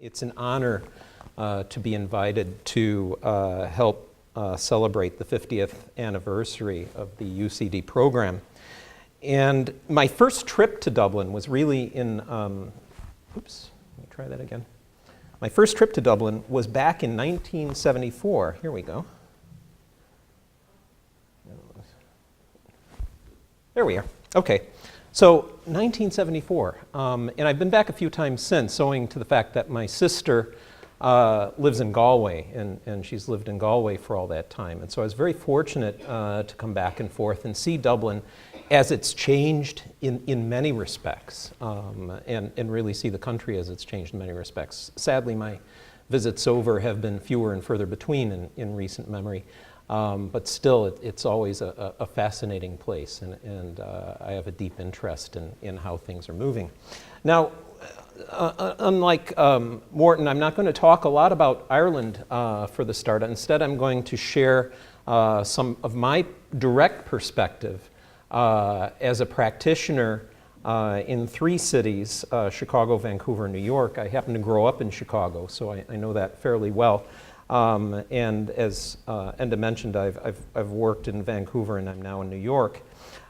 It's an honor to be invited to help celebrate the 50th anniversary of the UCD program. And my first trip to Dublin was really in, oops, let me try that again. My first trip to Dublin was back in 1974. Here we go. There we are. Okay. So 1974, and I've been back a few times since, owing to the fact that my sister lives in Galway, and she's lived in Galway for all that time. And so I was very fortunate to come back and forth and see Dublin as it's changed in many respects, and really see the country as it's changed in many respects. Sadly, my visits over have been fewer and further between in recent memory. But still, it's always a fascinating place, and I have a deep interest in how things are moving. Now, unlike Morton, I'm not going to talk a lot about Ireland for the start. Instead, I'm going to share some of my direct perspective as a practitioner in three cities, Chicago, Vancouver, New York. I happen to grow up in Chicago, so I know that fairly well. And as Enda mentioned, I've worked in Vancouver and I'm now in New York.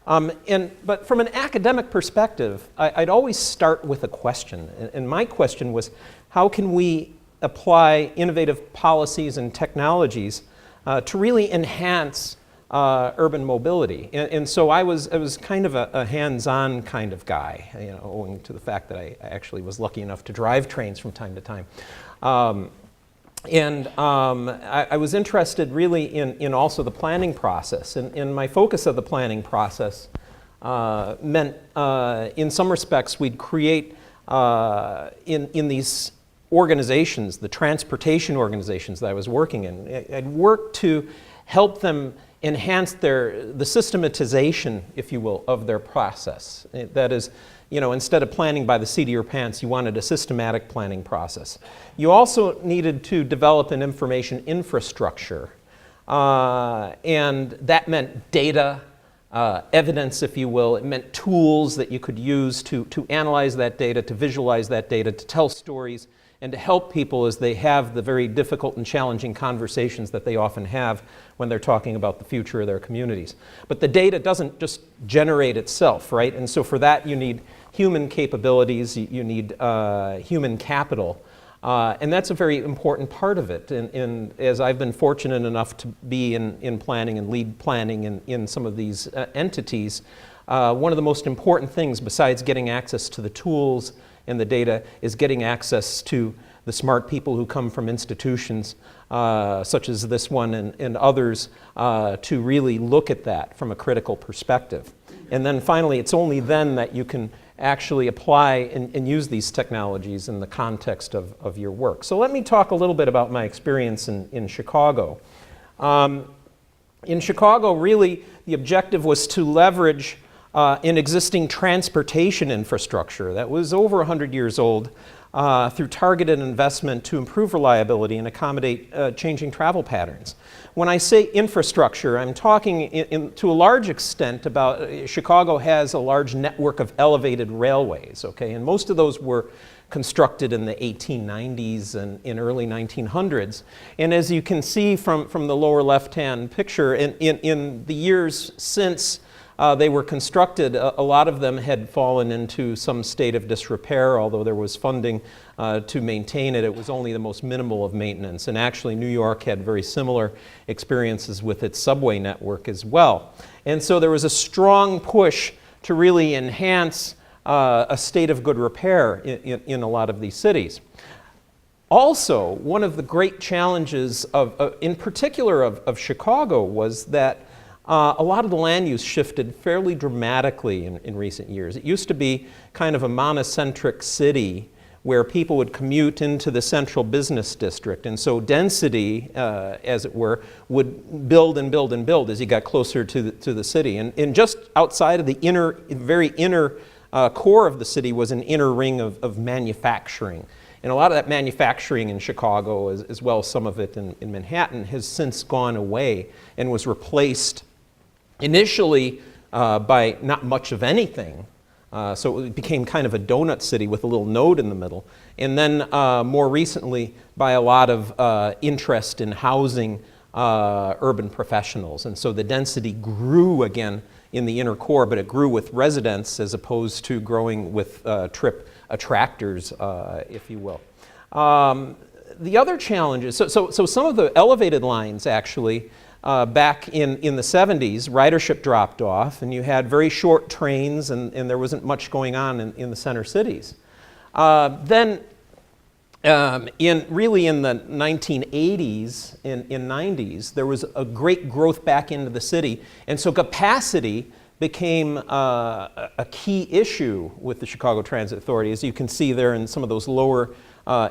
But from an academic perspective, I'd always start with a question. And my question was, how can we apply innovative policies and technologies to really enhance urban mobility? And so I was kind of a hands-on kind of guy, owing to the fact that I actually was lucky enough to drive trains from time to time. I was interested really in also the planning process. And my focus of the planning process meant, in some respects, we'd create in these organizations, the transportation organizations that I was working in, I'd work to help them enhance the systematization, if you will, of their process. That is, instead of planning by the seat of your pants, you wanted a systematic planning process. You also needed to develop an information infrastructure, and that meant data, evidence, if you will. It meant tools that you could use to analyze that data, to visualize that data, to tell stories, and to help people as they have the very difficult and challenging conversations that they often have when they're talking about the future of their communities. But the data doesn't just generate itself, right? And so for that you need human capabilities, you need human capital, and that's a very important part of it. And as I've been fortunate enough to be in planning and lead planning in some of these entities, one of the most important things besides getting access to the tools and the data is getting access to the smart people who come from institutions such as this one and others to really look at that from a critical perspective. And then finally, it's only then that you can actually apply and use these technologies in the context of your work. So let me talk a little bit about my experience in Chicago. In Chicago, really, the objective was to leverage an existing transportation infrastructure that was over 100 years old through targeted investment to improve reliability and accommodate changing travel patterns. When I say infrastructure, I'm talking to a large extent about Chicago has a large network of elevated railways, okay? And most of those were constructed in the 1890s and in early 1900s. And as you can see from the lower left-hand picture, in the years since they were constructed, a lot of them had fallen into some state of disrepair, although there was funding to maintain it. It was only the most minimal of maintenance. And actually, New York had very similar experiences with its subway network as well. And so there was a strong push to really enhance a state of good repair in a lot of these cities. Also, one of the great challenges in particular of Chicago was that a lot of the land use shifted fairly dramatically in recent years. It used to be kind of a monocentric city where people would commute into the central business district. And so density, as it were, would build and build and build as you got closer to the city. And just outside of the very inner core of the city was an inner ring of manufacturing. And a lot of that manufacturing in Chicago, as well as some of it in Manhattan, has since gone away and was replaced initially by not much of anything So it became kind of a donut city with a little node in the middle. And then more recently, by a lot of interest in housing urban professionals. And so the density grew again in the inner core, but it grew with residents as opposed to growing with trip attractors, if you will. The other challenges, so some of the elevated lines actually, back in the 70s, ridership dropped off and you had very short trains and there wasn't much going on in the center cities. Then really in the 1980s and 90s, there was a great growth back into the city. And so capacity became a key issue with the Chicago Transit Authority, as you can see there in some of those lower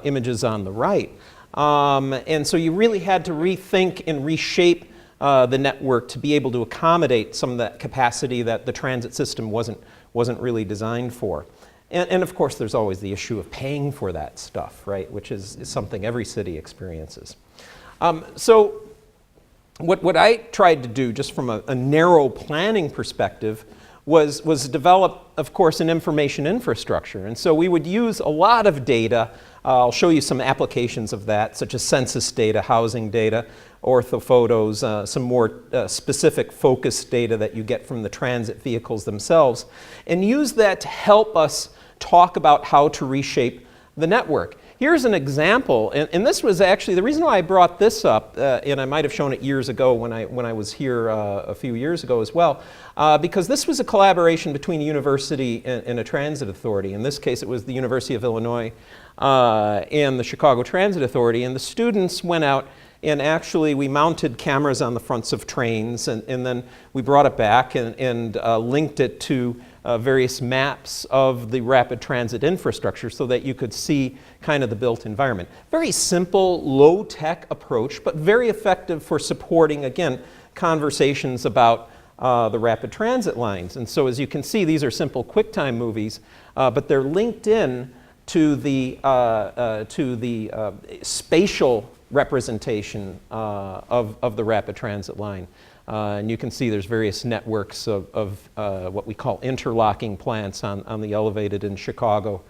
images on the right. And so you really had to rethink and reshape the network to be able to accommodate some of that capacity that the transit system wasn't really designed for. And of course, there's always the issue of paying for that stuff, right, which is something every city experiences. So what I tried to do, just from a narrow planning perspective, was develop, of course, an information infrastructure. And so we would use a lot of data. I'll show you some applications of that, such as census data, housing data, orthophotos, some more specific focused data that you get from the transit vehicles themselves, and use that to help us talk about how to reshape the network. Here's an example, and this was actually, the reason why I brought this up, and I might have shown it years ago when I was here a few years ago as well, because this was a collaboration between a university and a transit authority. In this case, it was the University of Illinois and the Chicago Transit Authority, and the students went out and actually we mounted cameras on the fronts of trains, and then we brought it back and linked it to various maps of the rapid transit infrastructure so that you could see kind of the built environment. Very simple, low-tech approach, but very effective for supporting, again, conversations about the rapid transit lines. And so as you can see, these are simple QuickTime movies, but they're linked in to the spatial representation of the rapid transit line. And you can see there's various networks of what we call interlocking plants on the elevated in Chicago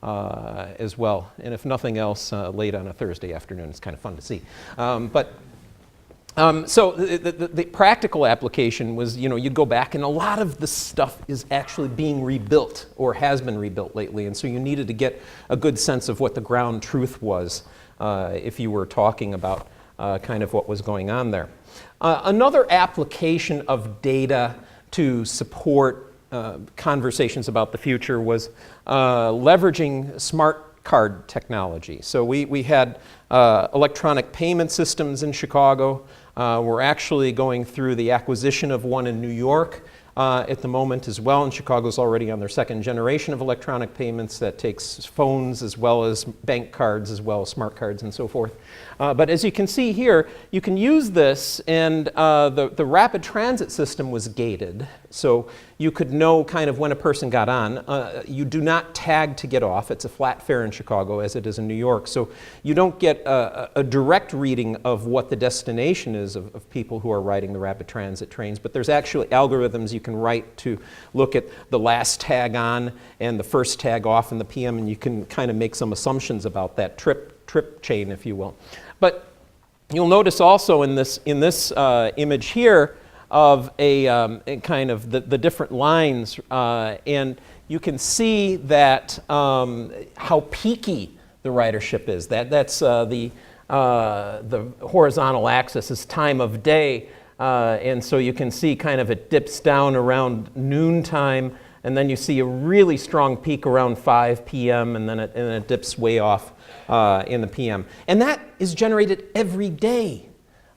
as well. And if nothing else, late on a Thursday afternoon, it's kind of fun to see. So the practical application was, you'd go back and a lot of the stuff is actually being rebuilt or has been rebuilt lately. And so you needed to get a good sense of what the ground truth was if you were talking about kind of what was going on there. Another application of data to support conversations about the future was leveraging smart card technology. So we had electronic payment systems in Chicago. We're actually going through the acquisition of one in New York at the moment as well, and Chicago's already on their second generation of electronic payments that takes phones as well as bank cards as well as smart cards and so forth. But as you can see here, you can use this, and the rapid transit system was gated, so you could know kind of when a person got on. You do not tag to get off. It's a flat fare in Chicago as it is in New York, so you don't get a direct reading of what the destination is of people who are riding the rapid transit trains, but there's actually algorithms you can write to look at the last tag on and the first tag off in the PM, and you can kind of make some assumptions about that trip chain, if you will. But you'll notice also in this image here of a kind of the different lines, and you can see that how peaky the ridership is. That's the horizontal axis is time of day, and so you can see kind of it dips down around noontime, and then you see a really strong peak around 5 p.m. and then it dips way off in the p.m. And that is generated every day.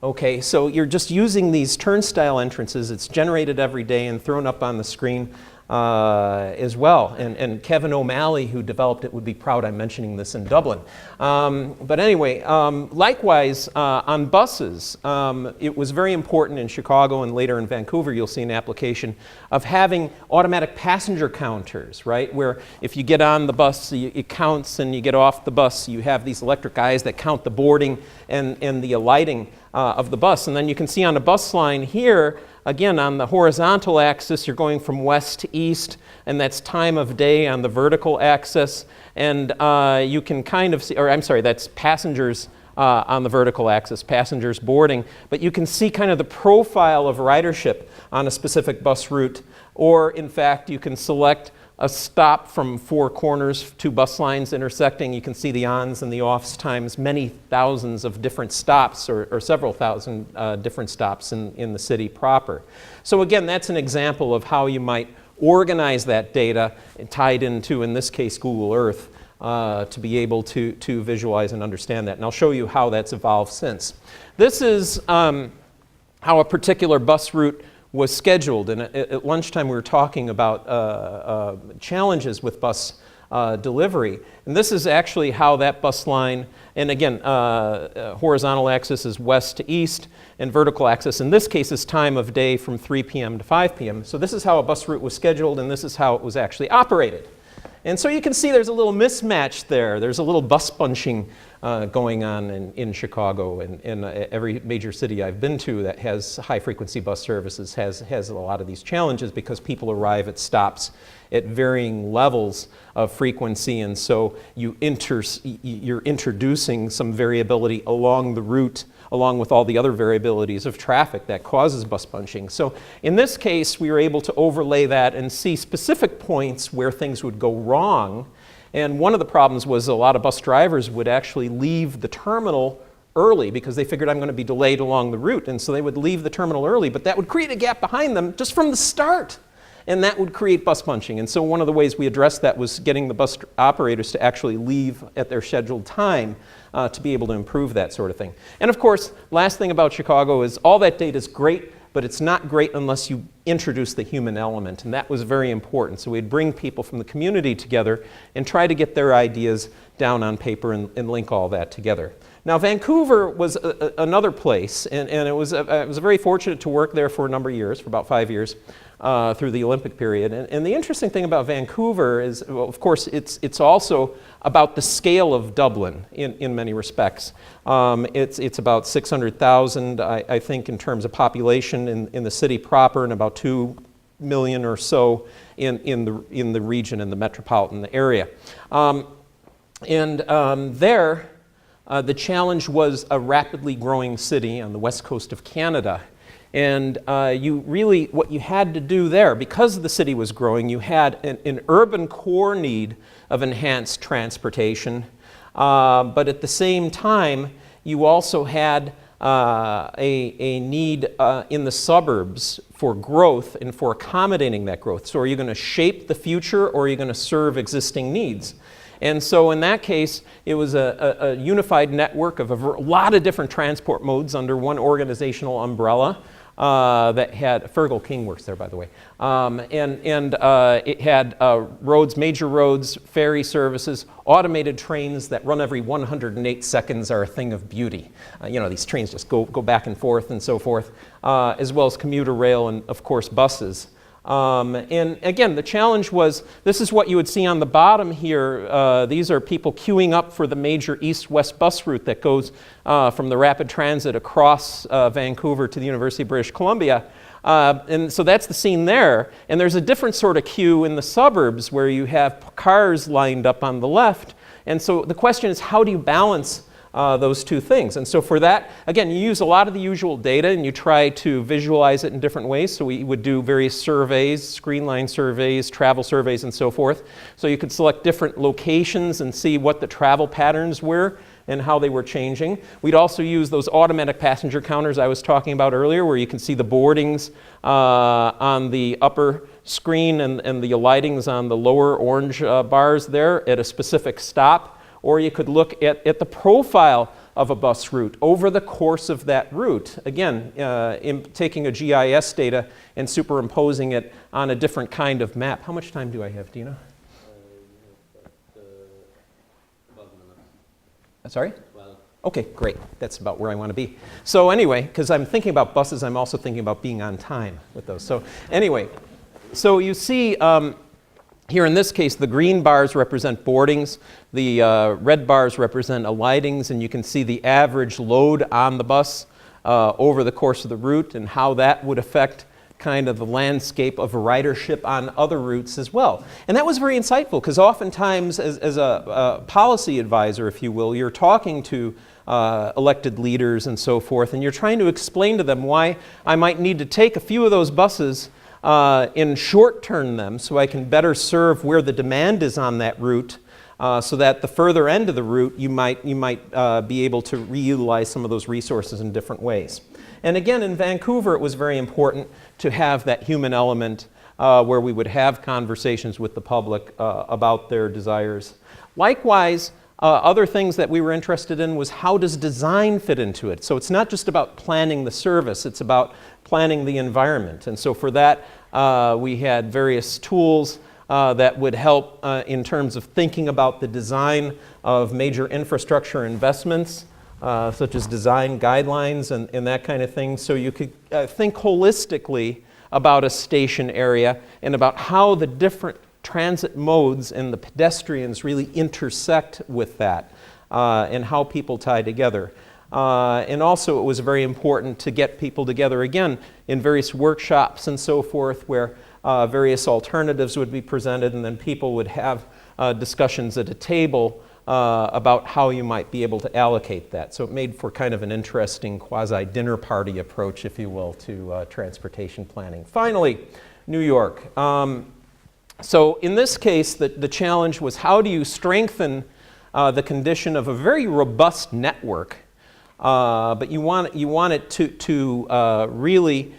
Okay, so you're just using these turnstile entrances. It's generated every day and thrown up on the screen as well. And Kevin O'Malley, who developed it, would be proud I'm mentioning this in Dublin. But anyway, likewise, on buses, it was very important in Chicago and later in Vancouver, you'll see an application of having automatic passenger counters, right? Where if you get on the bus, it counts, and you get off the bus, you have these electric eyes that count the boarding and the alighting of the bus. And then you can see on the bus line here, Again, on the horizontal axis, you're going from west to east, and that's time of day on the vertical axis. And you can kind of see, or I'm sorry, that's passengers on the vertical axis, passengers boarding. But you can see kind of the profile of ridership on a specific bus route. Or, in fact, you can select a stop from 4 corners, 2 bus lines intersecting. You can see the ons and the offs times many thousands of different stops, or several thousand different stops in the city proper. So again, that's an example of how you might organize that data tied into, in this case, Google Earth, to be able to visualize and understand that. And I'll show you how that's evolved since. This is how a particular bus route was scheduled, and at lunchtime we were talking about challenges with bus delivery. And this is actually how that bus line, and again, horizontal axis is west to east, and vertical axis in this case is time of day from 3 p.m. to 5 p.m. So this is how a bus route was scheduled, and this is how it was actually operated. And so you can see there's a little mismatch there. There's a little bus bunching going on in Chicago, and in every major city I've been to that has high-frequency bus services has a lot of these challenges because people arrive at stops at varying levels of frequency, and so you're introducing some variability along the route, along with all the other variabilities of traffic that causes bus bunching. So in this case, we were able to overlay that and see specific points where things would go wrong. And one of the problems was a lot of bus drivers would actually leave the terminal early because they figured I'm going to be delayed along the route. And so they would leave the terminal early, but that would create a gap behind them just from the start. And that would create bus bunching. And so one of the ways we addressed that was getting the bus operators to actually leave at their scheduled time to be able to improve that sort of thing. And of course, last thing about Chicago is all that data is great, but it's not great unless you introduce the human element, and that was very important. So we'd bring people from the community together and try to get their ideas down on paper and link all that together. Now, Vancouver was another place, and I was very fortunate to work there for a number of years, for about 5 years, through the Olympic period. And the interesting thing about Vancouver is, well, of course, it's also about the scale of Dublin in many respects. It's about 600,000, I think, in terms of population in the city proper, and about 2 million or so in the region, in the metropolitan area. There, the challenge was a rapidly growing city on the west coast of Canada. And what you had to do there, because the city was growing, you had an urban core need of enhanced transportation. But at the same time, you also had a need in the suburbs for growth and for accommodating that growth. So are you going to shape the future, or are you going to serve existing needs? And so in that case, it was a unified network of a lot of different transport modes under one organizational umbrella that had, Fergal King works there, by the way, it had roads, major roads, ferry services, automated trains that run every 108 seconds are a thing of beauty. These trains just go back and forth and so forth, as well as commuter rail and, of course, buses. And again, the challenge was, this is what you would see on the bottom here. These are people queuing up for the major east-west bus route that goes from the rapid transit across Vancouver to the University of British Columbia. And so that's the scene there. And there's a different sort of queue in the suburbs where you have cars lined up on the left. And so the question is, how do you balance those two things? And so for that, again, you use a lot of the usual data and you try to visualize it in different ways. So we would do various surveys, screenline surveys, travel surveys, and so forth. So you could select different locations and see what the travel patterns were and how they were changing. We'd also use those automatic passenger counters I was talking about earlier, where you can see the boardings on the upper screen and the alightings on the lower orange bars there at a specific stop. Or you could look at the profile of a bus route over the course of that route. Again, taking a GIS data and superimposing it on a different kind of map. How much time do I have, do you know? 12 minutes. Sorry? 12. Okay, great. That's about where I want to be. So anyway, because I'm thinking about buses, I'm also thinking about being on time with those. So anyway, so you see, here in this case, the green bars represent boardings, the red bars represent alightings, and you can see the average load on the bus over the course of the route and how that would affect kind of the landscape of ridership on other routes as well. And that was very insightful, because oftentimes as a policy advisor, if you will, you're talking to elected leaders and so forth, and you're trying to explain to them why I might need to take a few of those buses and short-term them so I can better serve where the demand is on that route, so that the further end of the route you might be able to reutilize some of those resources in different ways. And again, in Vancouver, it was very important to have that human element where we would have conversations with the public about their desires. Likewise, other things that we were interested in was, how does design fit into it? So it's not just about planning the service, it's about planning the environment. And so for that, we had various tools that would help in terms of thinking about the design of major infrastructure investments, such as design guidelines and that kind of thing. So you could think holistically about a station area and about how the different transit modes and the pedestrians really intersect with that, and how people tie together. And also it was very important to get people together again in various workshops and so forth, where various alternatives would be presented, and then people would have discussions at a table about how you might be able to allocate that. So it made for kind of an interesting quasi-dinner party approach, if you will, to transportation planning. Finally, New York. So in this case, the challenge was, how do you strengthen the condition of a very robust network, but you want it to really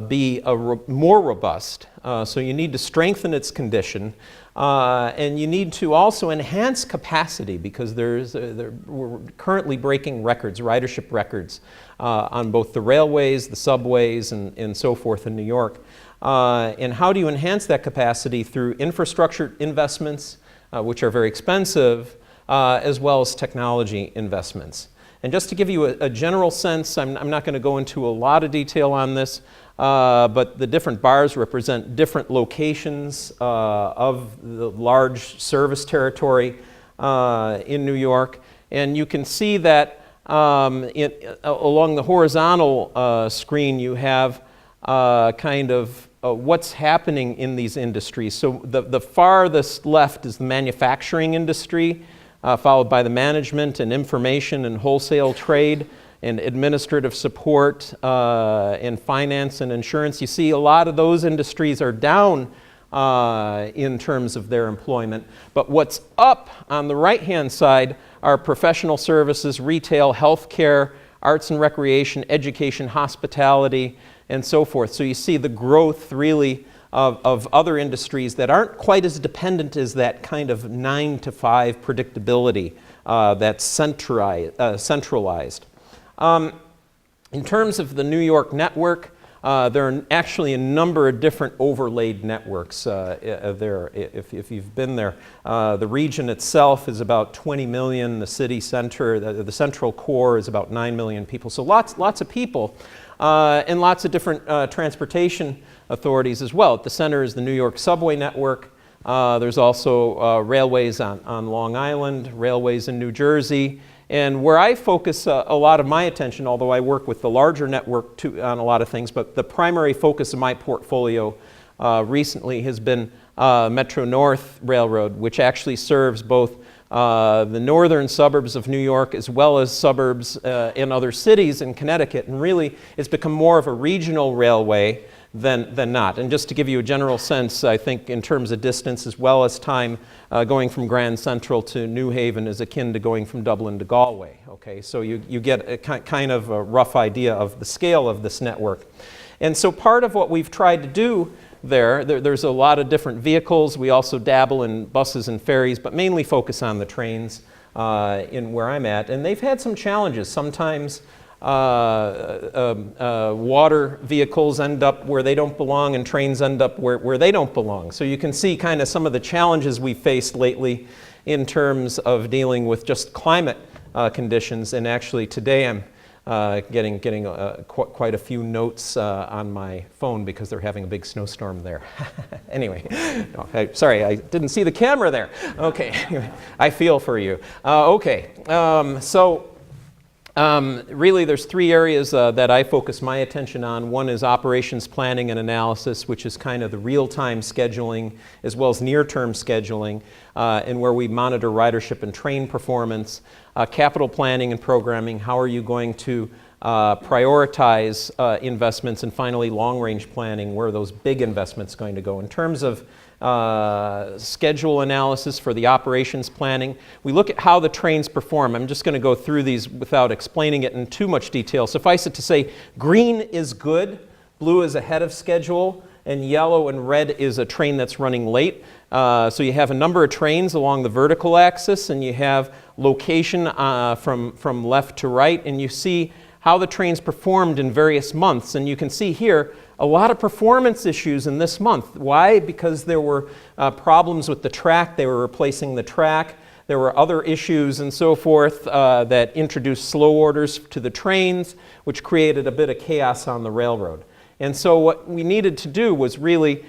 be more robust. So you need to strengthen its condition, and you need to also enhance capacity, because we're currently breaking records, ridership records, on both the railways, the subways, and so forth in New York. And how do you enhance that capacity? Through infrastructure investments, which are very expensive, as well as technology investments. And just to give you a general sense, I'm not going to go into a lot of detail on this, but the different bars represent different locations of the large service territory in New York. And you can see that along the horizontal screen you have kind of what's happening in these industries. So the farthest left is the manufacturing industry, followed by the management and information and wholesale trade and administrative support and finance and insurance. You see a lot of those industries are down in terms of their employment. But what's up on the right-hand side are professional services, retail, healthcare, arts and recreation, education, hospitality, and so forth. So you see the growth really of other industries that aren't quite as dependent as that kind of 9-to-5 predictability that's centralized. In terms of the New York network, there are actually a number of different overlaid networks there, if you've been there. The region itself is about 20 million. The city center, the central core, is about 9 million people. So lots of people, and lots of different transportation authorities as well. At the center is the New York subway network. There's also railways on Long Island, railways in New Jersey. And where I focus a lot of my attention, although I work with the larger network on a lot of things, but the primary focus of my portfolio recently has been Metro North Railroad, which actually serves both the northern suburbs of New York as well as suburbs in other cities in Connecticut. And really, it's become more of a regional railway than not. And just to give you a general sense, I think in terms of distance as well as time, going from Grand Central to New Haven is akin to going from Dublin to Galway. Okay, so you get a kind of a rough idea of the scale of this network. And so part of what we've tried to do there's a lot of different vehicles. We also dabble in buses and ferries, but mainly focus on the trains in where I'm at. And they've had some challenges. Sometimes water vehicles end up where they don't belong, and trains end up where they don't belong. So you can see kind of some of the challenges we've faced lately in terms of dealing with just climate conditions. And actually today I'm getting quite a few notes on my phone because they're having a big snowstorm there. Anyway, sorry, I didn't see the camera there. Okay, I feel for you. Okay, so Really, there's three areas that I focus my attention on. One is operations planning and analysis, which is kind of the real-time scheduling as well as near-term scheduling, and where we monitor ridership and train performance. Capital planning and programming, how are you going to prioritize investments, and finally long-range planning, where are those big investments going to go. In terms of schedule analysis for the operations planning, we look at how the trains perform. I'm just going to go through these without explaining it in too much detail. Suffice it to say, green is good, blue is ahead of schedule, and yellow and red is a train that's running late. So you have a number of trains along the vertical axis, and you have location from left to right, and you see how the trains performed in various months. And you can see here a lot of performance issues in this month. Why? Because there were problems with the track. They were replacing the track. There were other issues and so forth that introduced slow orders to the trains, which created a bit of chaos on the railroad. And so what we needed to do was really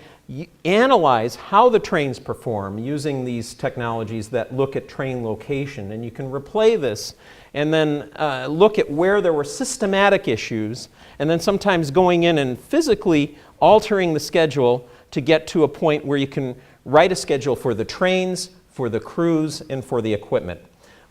analyze how the trains perform using these technologies that look at train location. And you can replay this and then look at where there were systematic issues, and then sometimes going in and physically altering the schedule to get to a point where you can write a schedule for the trains, for the crews, and for the equipment.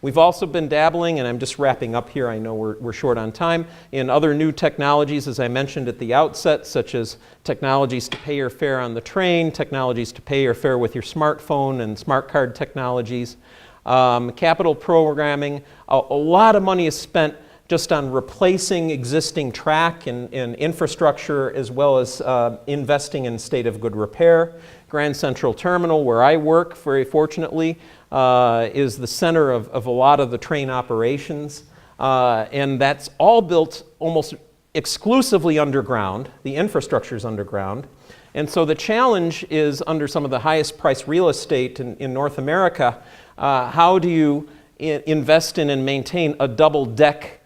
We've also been dabbling, and I'm just wrapping up here, I know we're short on time, in other new technologies, as I mentioned at the outset, such as technologies to pay your fare on the train, technologies to pay your fare with your smartphone, and smart card technologies. Capital programming, a lot of money is spent just on replacing existing track and infrastructure, as well as investing in state of good repair. Grand Central Terminal, where I work, very fortunately, is the center of a lot of the train operations. And that's all built almost exclusively underground. The infrastructure is underground. And so the challenge is, under some of the highest priced real estate in North America, how do you invest in and maintain a double-deck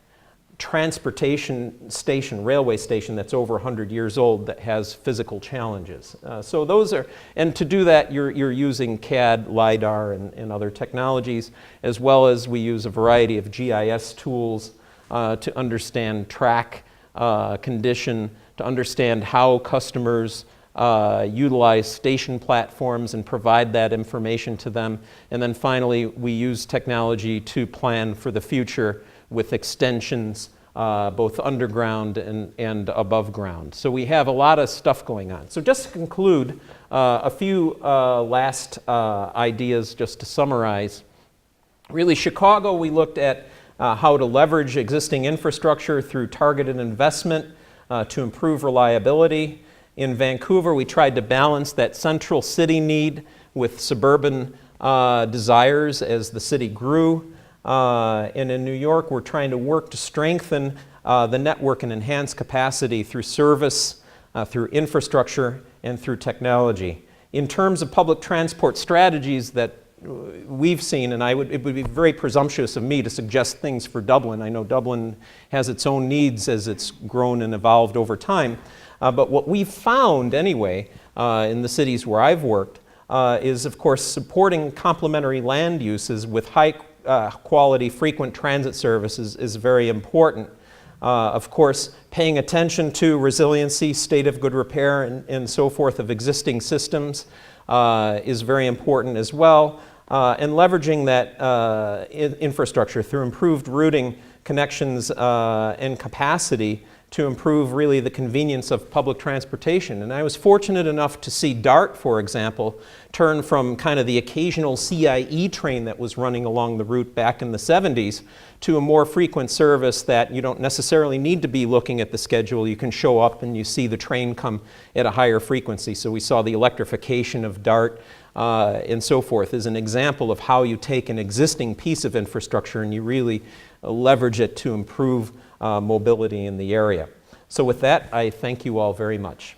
transportation station, railway station that's over 100 years old that has physical challenges? So those are, and to do that you're using CAD, LiDAR, and other technologies, as well as we use a variety of GIS tools to understand track condition, to understand how customers utilize station platforms and provide that information to them. And then finally, we use technology to plan for the future with extensions both underground and above ground. So we have a lot of stuff going on. So just to conclude, a few last ideas just to summarize. Really, Chicago, we looked at how to leverage existing infrastructure through targeted investment to improve reliability. In Vancouver, we tried to balance that central city need with suburban desires as the city grew. And in New York, we're trying to work to strengthen the network and enhance capacity through service, through infrastructure, and through technology. In terms of public transport strategies that we've seen, and it would be very presumptuous of me to suggest things for Dublin. I know Dublin has its own needs as it's grown and evolved over time. But what we've found anyway in the cities where I've worked is, of course, supporting complementary land uses with high quality frequent transit services is very important. Of course, paying attention to resiliency, state of good repair, and so forth of existing systems is very important as well. And leveraging that infrastructure through improved routing connections and capacity to improve really the convenience of public transportation. And I was fortunate enough to see DART, for example, turn from kind of the occasional CIE train that was running along the route back in the 70s to a more frequent service that you don't necessarily need to be looking at the schedule. You can show up and you see the train come at a higher frequency. So we saw the electrification of DART and so forth as an example of how you take an existing piece of infrastructure and you really leverage it to improve mobility in the area. So with that, I thank you all very much.